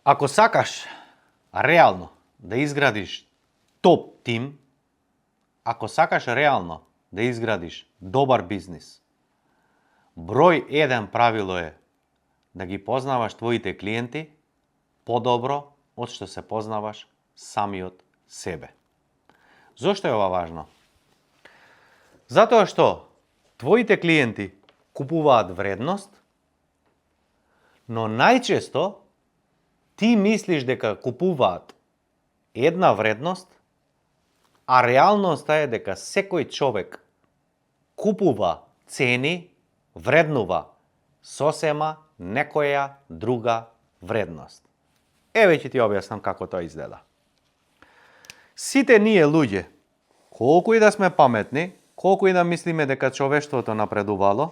Ако сакаш реално да изградиш топ тим, ако сакаш реално да изградиш добар бизнис, број 1 правило е да ги познаваш твоите клиенти подобро од што се познаваш самиот себе. Зошто е ова важно? Затоа што твоите клиенти купуваат вредност, но најчесто ти мислиш дека купуваат една вредност, а реалноста е дека секој човек купува, цени, вреднува сосема некоја друга вредност. Еве ќе ти објаснам како тоа изгледа. Сите ние луѓе, колку и да сме паметни, колку и да мислиме дека човештвото напредувало,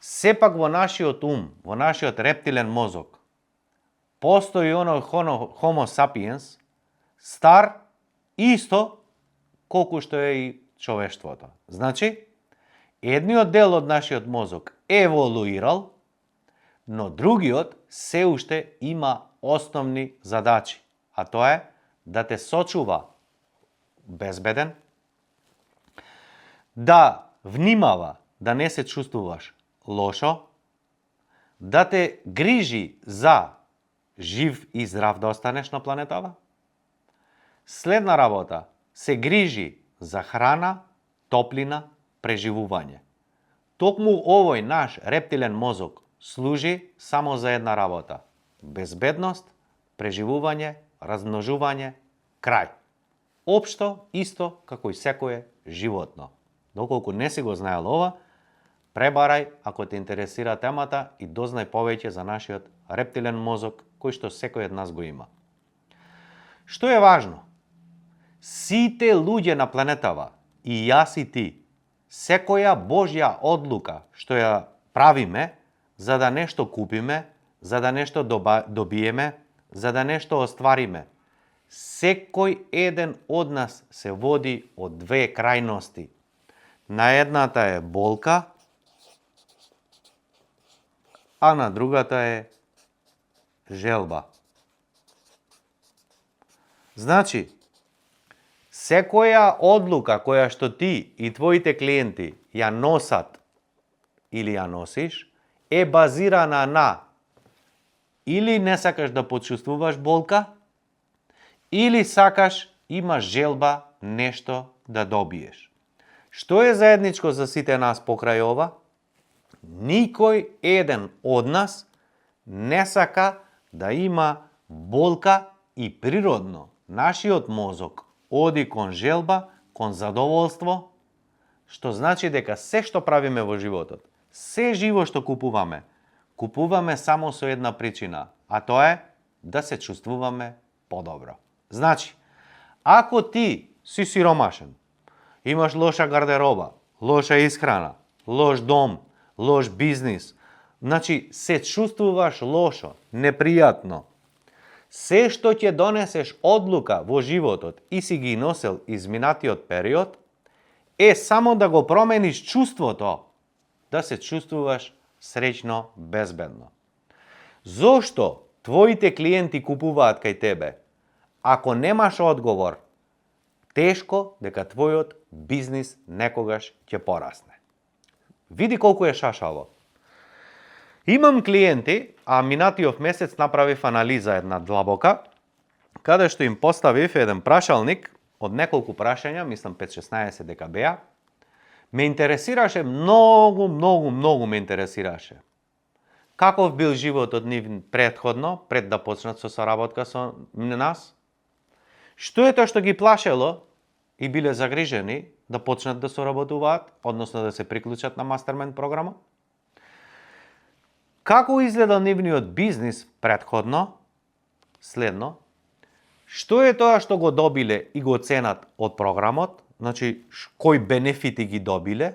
сепак во нашиот ум, во нашиот рептилен мозок, постои оној Homo sapiens, стар исто колку што е и човештвото. Значи, едниот дел од нашиот мозок еволуирал, но другиот се уште има основни задачи, а тоа е да те сочува безбеден, да внимава да не се чувствуваш лошо, да те грижи за жив и здрав да останеш на планетава. Следна работа, се грижи за храна, топлина, преживување. Токму овој наш рептилен мозок служи само за една работа. Безбедност, преживување, размножување, крај. Општо, исто како и секое животно. Доколку не си го знаел ова, пребарај ако те интересира темата и дознај повеќе за нашиот рептилен мозок, кој што секој од нас го има. Што е важно? Сите луѓе на планетава, и јас и ти, секоја Божја одлука што ја правиме, за да нешто купиме, за да нешто добиеме, за да нешто оствариме, секој еден од нас се води од две крајности. На едната е болка, а на другата е желба. Значи, секоја одлука која што ти и твоите клиенти ја носат или ја носиш, е базирана на или не сакаш да почувствуваш болка, или сакаш, имаш желба нешто да добиеш. Што е заедничко за сите нас покрај ова? Никој еден од нас не сака да има болка и природно нашиот мозок оди кон желба, кон задоволство, што значи дека се што правиме во животот, се живо што купуваме, купуваме само со една причина, а тоа е да се чувствуваме подобро. Значи, ако ти си сиромашен, имаш лоша гардероба, лоша исхрана, лош дом, лош бизнис, значи се чувствуваш лошо, непријатно, се што ќе донесеш одлука во животот и си ги носел изминатиот период, е само да го промениш чувството, да се чувствуваш среќно, безбедно. Зошто твоите клиенти купуваат кај тебе? Ако немаш одговор, тешко дека твојот бизнис некогаш ќе порасне. Види колку е шашаво. Имам клиенти, а минатиот месец направив анализа една длабока, каде што им поставив еден прашалник од неколку прашања, мислам 5-16 дека беа. Ме интересираше многу ме интересираше. Каков бил животот нив претходно, пред да почнат со соработка со нас? Што е тоа што ги плашело и биле загрижени да почнат да соработуваат, односно да се приклучат на Mastermind програма? Како изгледа нивниот бизнис претходно? Следно, што е тоа што го добиле и го ценат од програмот? Значи, кои бенефити ги добиле?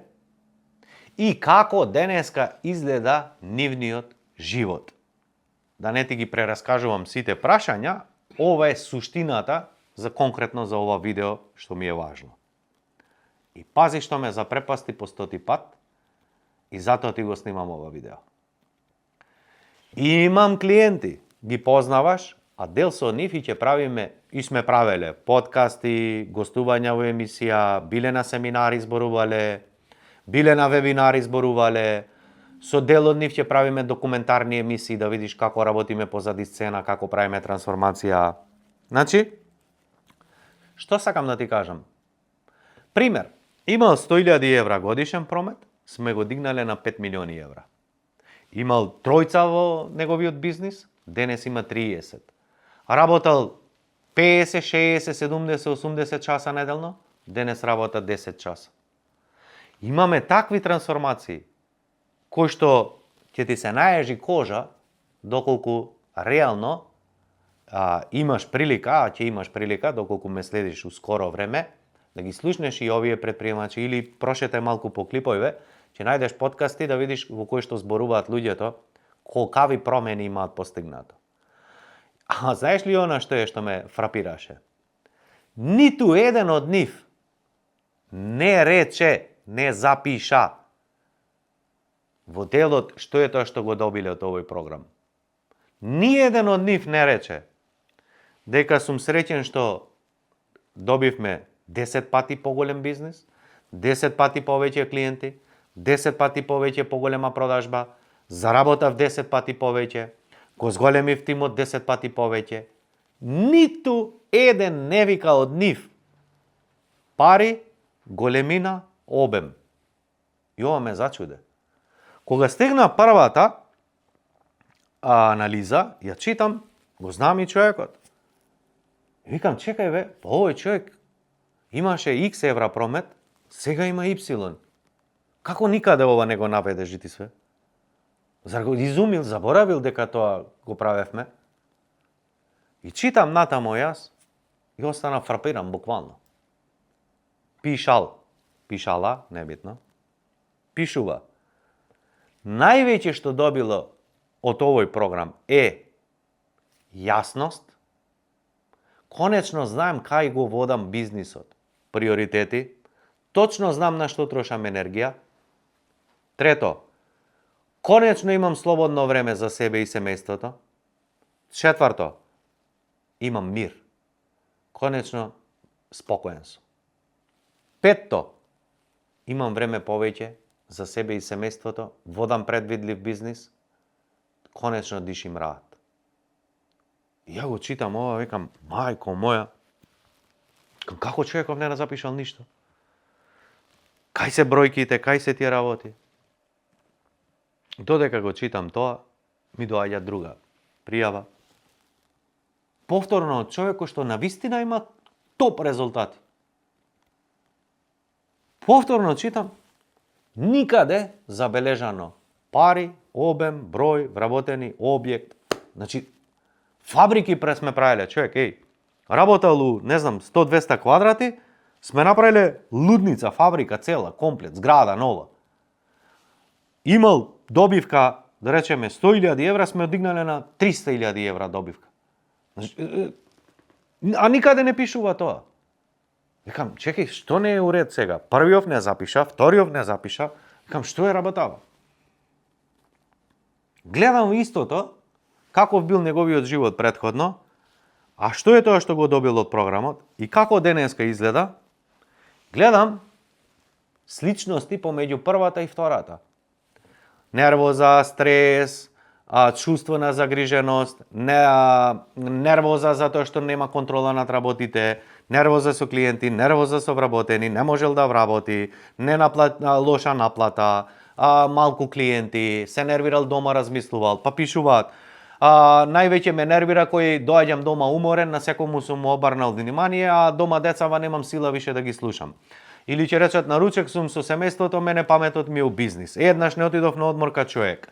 И како денеска изгледа нивниот живот? Да не ти ги прераскажувам сите прашања, ова е суштината за конкретно за ова видео што ми е важно. И пази што ме запрепасти по 100 пат и затоа ти го снимам ова видео. И имам клиенти ги познаваш, а дел со нив и ќе правиме, и сме правеле подкасти, гостувања во емисија, биле на семинари зборувале, биле на вебинари зборувале, со дел од нив ќе правиме документарни емисии да видиш како работиме позади сцена, како правиме трансформација. Значи, што сакам да ти кажам? Пример, имал 100.000 евра годишен промет, сме го дигнале на 5 милиони евра. Имал тројца во неговиот бизнис, денес има 30. Работел 50, 60, 70, 80 часа неделно, денес работа 10 часа. Имаме такви трансформации, кои што ќе ти се наежи кожа, доколку реално имаш прилика, ќе имаш прилика, доколку ме следиш у скоро време, да ги слушнеш и овие предприемачи или прошетај малку по клипове, ќе најдеш подкасти да видиш во кои што зборуваат луѓето, колкави промени имаат постигнато. А знаеш ли она што ме фрапираше? Ниту еден од нив не рече, не запиша во делот што е тоа што го добиле од овој програм. Ниеден од нив не рече дека сум среќен што добивме 10 пати поголем бизнис, 10 пати повеќе клиенти, 10 пати повеќе поголема продажба, заработав 10 пати повеќе, го зголемив тимот 10 пати повеќе. Ниту еден не вика од нив пари, големина, обем. И ова ме зачуде. Кога стигна првата анализа, ја читам, го знам и човекот. И викам, чекај бе, овој човек имаше X евра промет, сега има Y. Како никаде ова не го наведе житисве? Зар го изумил, заборавил дека тоа го правевме? И читам натамо јас и остана фрапиран буквално. Пишала, небитно, пишува. Највеќе што добило од овој програм е јасност. Конечно знаем кај го водам бизнисот, приоритети, точно знам на што трошам енергија. Трето, конечно имам слободно време за себе и семејството. Четврто, имам мир. Конечно, спокоен сум. Петто, имам време повеќе за себе и семејството, водам предвидлив бизнис, конечно дишим раат. И ја го читам ова, викам, мајко моја, како човеков не запишал ништо? Кај се бројките, кај се тие работи? Додека го читам тоа, ми доаѓа друга пријава. Повторно од човекот што навистина има топ резултати. Повторно читам, никаде забележано пари, обем, број, вработени, објект. Значи, фабрики сме правиле, човек, работал у, 100-200 квадрати, сме направиле лудница, фабрика цела, комплет, зграда нова. Имал добивка, да речеме, 100.000 евра, сме одигнале на 300.000 евра добивка. А никаде не пишува тоа. Викам, чекај, што не е уред сега? Првиот не запиша, вториот не запиша. Викам, што е работава? Гледам истото, каков бил неговиот живот претходно, а што е тоа што го добил од програмот и како денеска изгледа, гледам сличности помеѓу првата и втората. Нервоза, стрес, чувство на загриженост, нервоза затоа што нема контрола над работите, нервоза со клиенти, нервоза со вработени, не можел да вработи, лоша наплата, малку клиенти, се нервирал дома, размислувал, па пишуваат. Највеќе ме нервира кој доаѓам дома уморен, на секому сум му обарнал внимание, а дома децава немам сила више да ги слушам. Или ќе речат на ручек сум со семејството, мене паметот ми е у бизнис. Еднаш не отидов на одмор ка човек.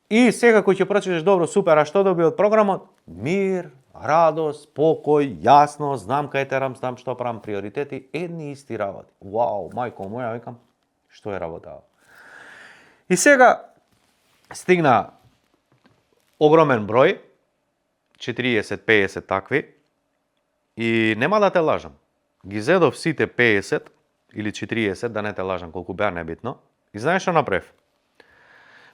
И сега кој ќе прочиташ, добро, супер, а што доби од програмот? Мир, радост, спокој, јасно, знам кај терам, знам што правам, приоритети, едни исти работи. Вау, мајко моја, викам, што е работава? И сега стигна огромен број, 40-50 такви, и нема да те лажам. Ги зедов сите 50 или 40, да не те лажам колку беа, небитно, и знаеш што направив?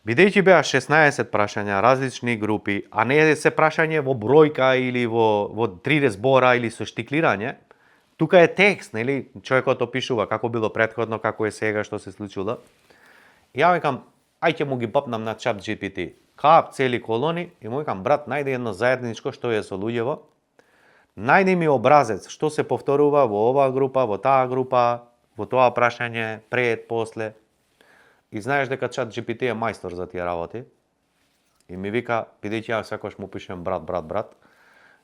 Бидејќи беа 16 прашања, различни групи, а не се прашање во бројка или во 30 збора или со штиклирање, тука е текст, нели? Човекот опишува како било претходно, како е сега, што се случило. Ја викам, ајде му ги бапнам на чат GPT. Кап цели колони и му викам, брат, најди едно заедничко што е со луѓево. Најди ми образец што се повторува во оваа група, во таа група, во тоа прашање, пред, после. И знаеш дека чат GPT е мајстор за тие работи. И ми вика, бидејќи ја секогаш му пишем брат.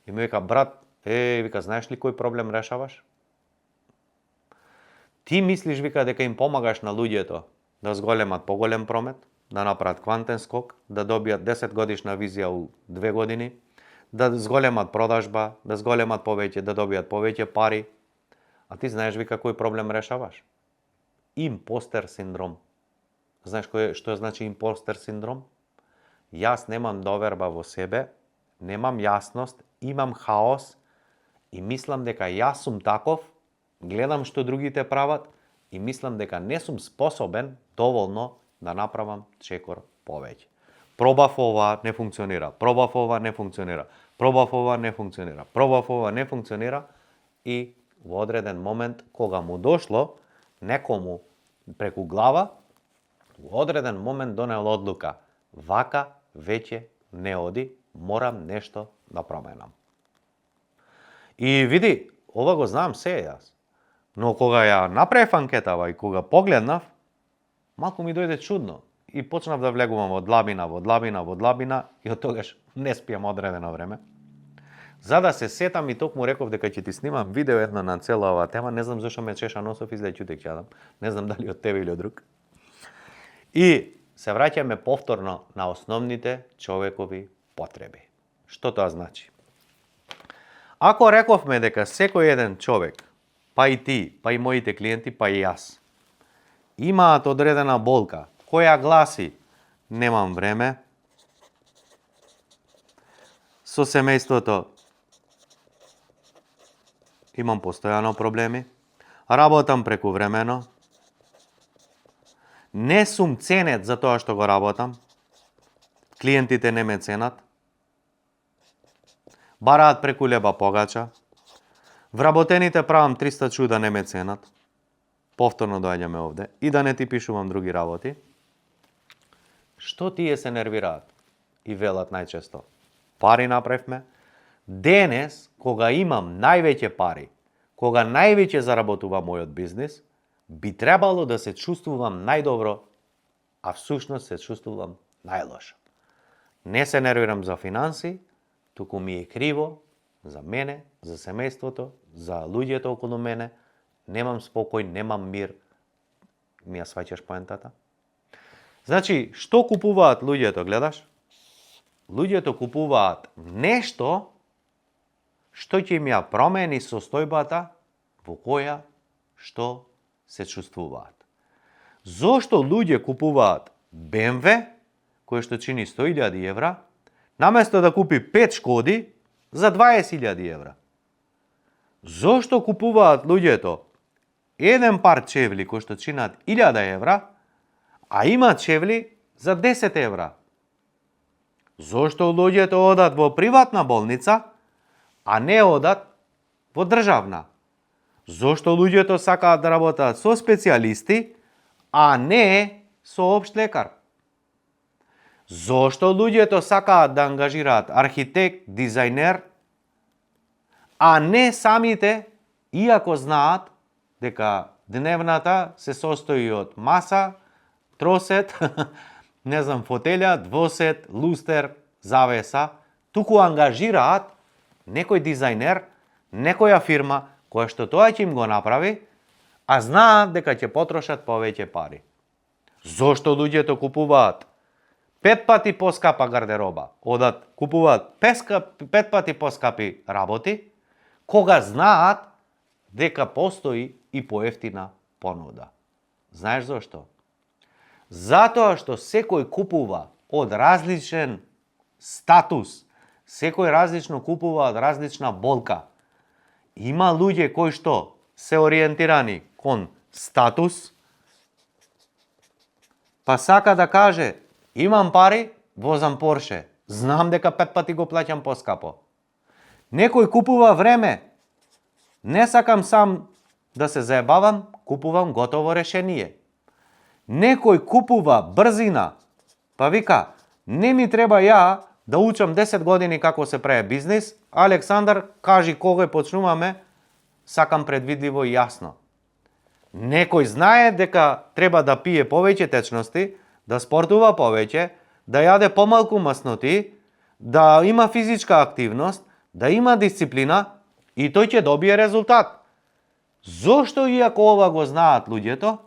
И ми вика, брат, вика, знаеш ли кој проблем решаваш? Ти мислиш, вика, дека им помагаш на луѓето да зголемат поголем промет, да направат квантен скок, да добијат 10 годишна визија у 2 години, да зголемат продажба, да зголемат повеќе, да добијат повеќе пари. А ти знаеш, вика, кој проблем решаваш? Импостер синдром. Знаеш што значи импостер синдром? Јас немам доверба во себе, немам јасност, имам хаос и мислам дека јас сум таков, гледам што другите прават и мислам дека не сум способен доволно да направам чекор повеќе. Пробав ова, не функционира. Пробав ова, не функционира. Пробав ова, не функционира. Пробав ова, не функционира и во одреден момент кога му дошло некому преку глава, во одреден момент донел одлука. Вака веќе не оди, морам нешто да променам. И види, ова го знам се јас. Но кога ја направив анкетава и кога погледнав, малку ми дојде чудно. И почнав да влегувам во длабина и од тогаш не спијам одредено време. За да се сетам и токму реков дека ќе ти снимам видео едно на цела оваа тема, не знам зашо ме чеша носов и чутек чадам. Не знам дали од тебе или од друг. И се враќаме повторно на основните човекови потреби. Што тоа значи? Ако рековме дека секој еден човек, па и ти, па и моите клиенти, па и јас, имаат одредена болка, која гласи немам време, со семејството имам постојано проблеми, работам прекувремено, не сум ценет за тоа што го работам, клиентите не ме ценат, бараат преку леба погача, вработените правам 300 чуда не ме ценат, повторно доаѓаме овде, и да не ти пишувам други работи. Што тие се нервираат и велат најчесто? Пари направивме. Денес, кога имам највеќе пари, кога највеќе заработува мојот бизнис, би требало да се чувствувам најдобро, а всушност се чувствувам најлошо. Не се нервирам за финанси, туку ми е криво за мене, за семејството, за луѓето околу мене, немам спокој, немам мир. Ми ја сваќаш поентата? Значи, што купуваат луѓето, гледаш? Луѓето купуваат нешто што ќе им ја промени состојбата во која што се чувствуваат. Зошто луѓе купуваат BMW, кој што чини 100.000 евра, наместо да купи 5 Шкоди за 20.000 евра? Зошто купуваат луѓето еден пар чевли кои што чинат 1000 евра, а има чевли за 10 евра? Зошто луѓето одат во приватна болница, а не одат во државна? Зошто луѓето сакаат да работат со специјалисти, а не со општ лекар? Зошто луѓето сакаат да ангажираат архитект, дизајнер, а не самите, иако знаат дека дневната се состои од маса, тросет, не знам, фотелја, двосет, лустер, завеса, туку ангажираат некој дизајнер, некоја фирма, која што тоа ќе им го направи, а знаат дека ќе потрошат повеќе пари. Зошто луѓето купуваат 5 пати поскапа гардероба, купуваат 5 пати поскапи работи, кога знаат дека постои и поевтина понуда? Знаеш зошто? Затоа што секој купува од различен статус, секој различно купува од различна болка. Има луѓе кои што се ориентирани кон статус, па сака да каже, Имам пари, возам Порше. Знам дека 5 пати го плаќам поскапо. Некој купува време. Не сакам сам да се заебавам, купувам готово решение. Некој купува брзина. Па вика, не ми треба ја да учам 10 години како се прави бизнис. Александар, кажи кога почнуваме, сакам предвидливо и јасно. Некој знае дека треба да пие повеќе течности, да спортува повеќе, да јаде помалку масноти, да има физичка активност, да има дисциплина и тој ќе добие резултат. Зошто иако ова го знаат луѓето,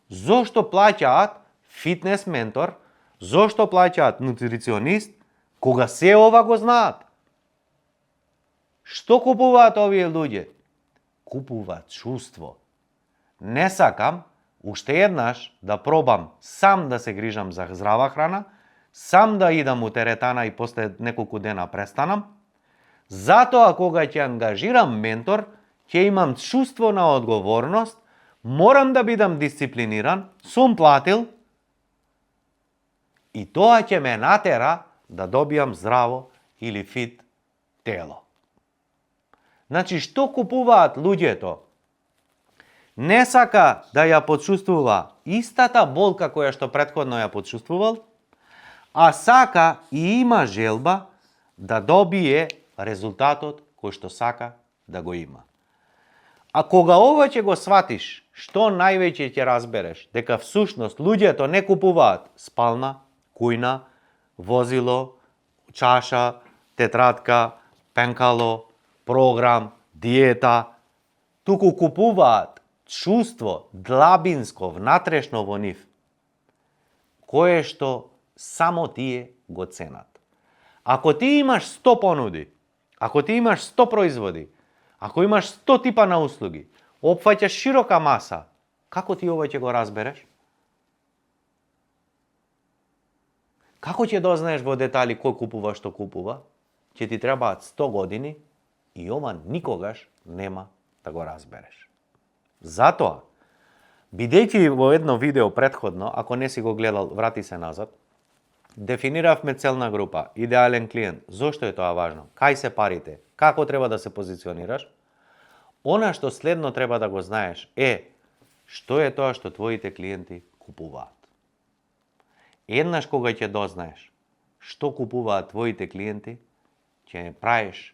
зошто плаќаат фитнес ментор, зошто плаќаат нутриционист, кога се ова го знаат? Што купуваат овие луѓе? Купуваат чувство. Не сакам уште еднаш да пробам сам да се грижам за здрава храна, сам да идам у теретана и после неколку дена престанам. Затоа кога ќе ангажирам ментор, ќе имам чувство на одговорност, морам да бидам дисциплиниран, сум платил и тоа ќе ме натера да добијам здраво или фит тело. Значи, што купуваат луѓето? Не сака да ја почувствува истата болка која што претходно ја почувствувал, а сака и има желба да добие резултатот кој што сака да го има. А кога ова ќе го сватиш, што највеќе ќе разбереш? Дека всушност луѓето не купуваат спална, кујна, возило, чаша, тетрадка, пенкало, програм, диета, туку купуваат чувство длабинско, внатрешно во нив, кое што само тие го ценат. Ако ти имаш 100 понуди, ако ти имаш 100 производи, ако имаш 100 типа на услуги, опфаќаш широка маса, како ти ова ќе го разбереш? Како ќе дознаеш во детали кој купува што купува? Ќе ти требаат 100 години и ова никогаш нема да го разбереш. Затоа, бидејќи во едно видео претходно, ако не си го гледал, врати се назад, дефиниравме целна група, идеален клиент. Зошто е тоа важно? Кај се парите? Како треба да се позиционираш? Она што следно треба да го знаеш е што е тоа што твоите клиенти купуваат. Еднаш кога ќе дознаеш што купуваат твоите клиенти, ќе правиш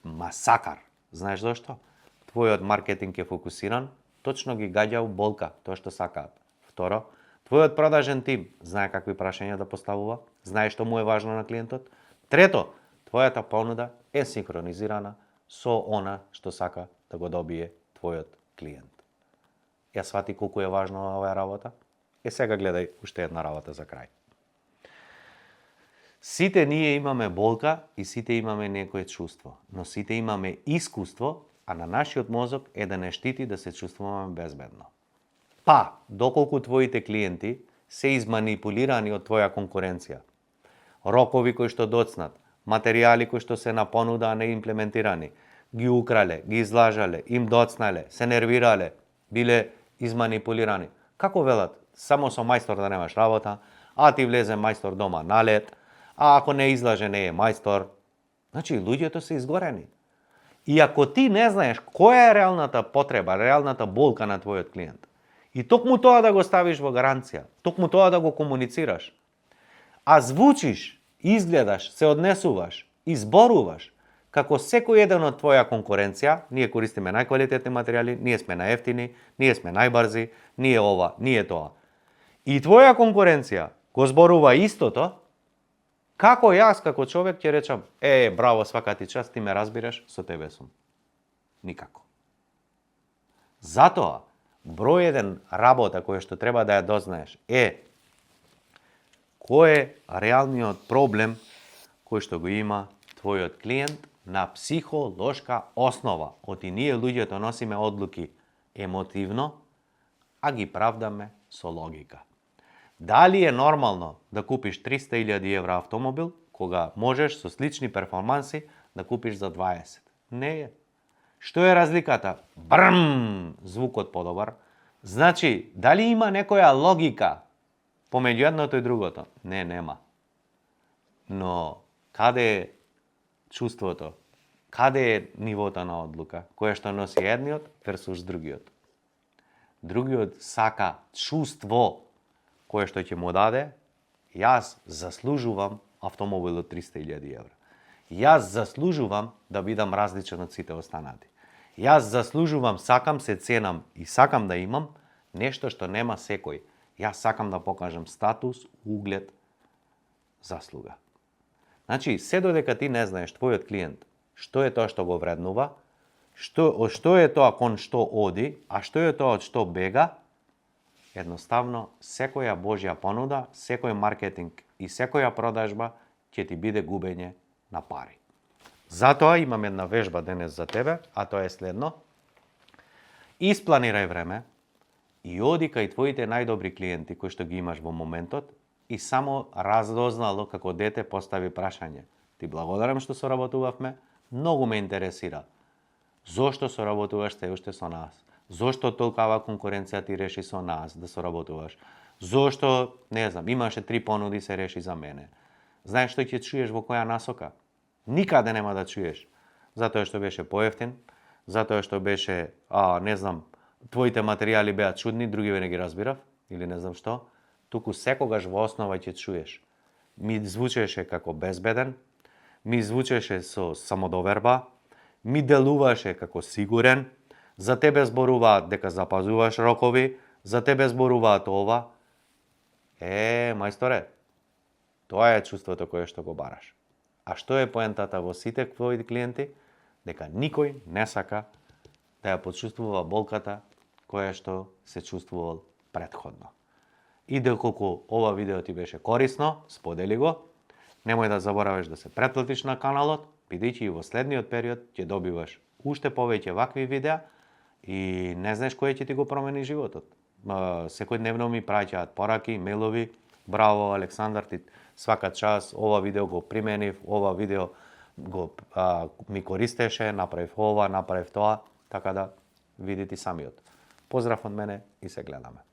масакар. Знаеш зашто? Твојот маркетинг е фокусиран, точно ги гаѓа у болка, тоа што сакаат. Второ, твојот продажен тим знае какви прашања да поставува, знае што му е важно на клиентот. Трето, твојата понуда е синхронизирана со она што сака да го добие твојот клиент. Ја свати колку е важна оваа работа? Сега гледај уште една работа за крај. Сите ние имаме болка и сите имаме некое чувство, но сите имаме искуство, а на нашиот мозок е да не штити да се чувствуваме безбедно. Па, доколку твоите клиенти се изманипулирани од твоја конкуренција, рокови кои што доцнат, материјали кои што се на понуда, а не имплементирани, ги украле, ги излажале, им доцнале, се нервирале, биле изманипулирани. Како велат? Само со мајстор да немаш работа, а ти влезе мајстор дома на лед, а ако не излаже не е мајстор. Значи, луѓето се изгорени. И ако ти не знаеш која е реалната потреба, реалната болка на твојот клиент, и токму тоа да го ставиш во гаранција, токму тоа да го комуницираш, а звучиш, изгледаш, се однесуваш, изборуваш, како секој еден од твоја конкуренција, ние користиме најквалитетни материјали, ние сме најевтини, ние сме најбрзи, ние ова, ние тоа. И твоја конкуренција го зборува истото, како јас, како човек, ќе речам, браво, свака ти час, ти ме разбираш, со тебе сум. Никако. Затоа, број еден работа која што треба да ја дознаеш е кој е реалниот проблем кој што го има твојот клиент на психолошка основа. Оти ние луѓето носиме одлуки емотивно, а ги правдаме со логика. Дали е нормално да купиш 300.000 евра автомобил, кога можеш со слични перформанси да купиш за 20? Не е. Што е разликата? Брм, звукот подобар. Значи, дали има некоја логика помеѓу едното и другото? Не, нема. Но каде е чувството? Каде е нивото на одлука која што носи едниот версус другиот? Другиот сака чувство кое што ќе му даде, јас заслужувам автомобил од 300.000 евра. Јас заслужувам да бидам различен од сите останати. Јас заслужувам, сакам, се ценам и сакам да имам нешто што нема секој. Јас сакам да покажам статус, углед, заслуга. Значи, се додека ти не знаеш твојот клиент што е тоа што го вреднува, што е тоа кон што оди, а што е тоа од што бега, едноставно секоја Божја понуда, секој маркетинг и секоја продажба ќе ти биде губење на пари. Затоа имам една вежба денес за тебе, а тоа е следно. Испланирај време и оди кај твоите најдобри клиенти кои што ги имаш во моментот и само раздознало како дете постави прашање. Ти благодарам што соработувавме, многу ме интересира. Зошто соработуваш се уште со нас? Зошто толкава конкуренција ти реши со нас да соработуваш? Зошто, не знам, имаше 3 понуди се реши за мене? Знаеш што ќе чуеш во која насока? Никаде нема да чуеш. Затоа што беше поевтин, затоа што беше, не знам, твоите материјали беа чудни, други не ги разбирав, или не знам што. Туку секогаш во основа ќе чуеш. Ми звучеше како безбеден, ми звучеше со самодоверба, ми делуваше како сигурен, за тебе зборуваат дека запазуваш рокови, за тебе зборуваат ова. Мајсторе, тоа е чувството кое што го бараш. А што е поентата во сите твои клиенти? Дека никој не сака да ја почувствува болката која што се чувствувал претходно. И доколку ова видео ти беше корисно, сподели го. Немој да забораваш да се претплатиш на каналот, бидејќи и во следниот период ќе добиваш уште повеќе вакви видеа и не знаеш кој ќе ти го промени животот. Секојдневно ми праќаат пораки, мејлови. Браво, Александар, ти свака час, ова видео го применив, ова видео ми користеше, направив ова, направив тоа, така да видите самиот. Поздрав од мене и се гледаме.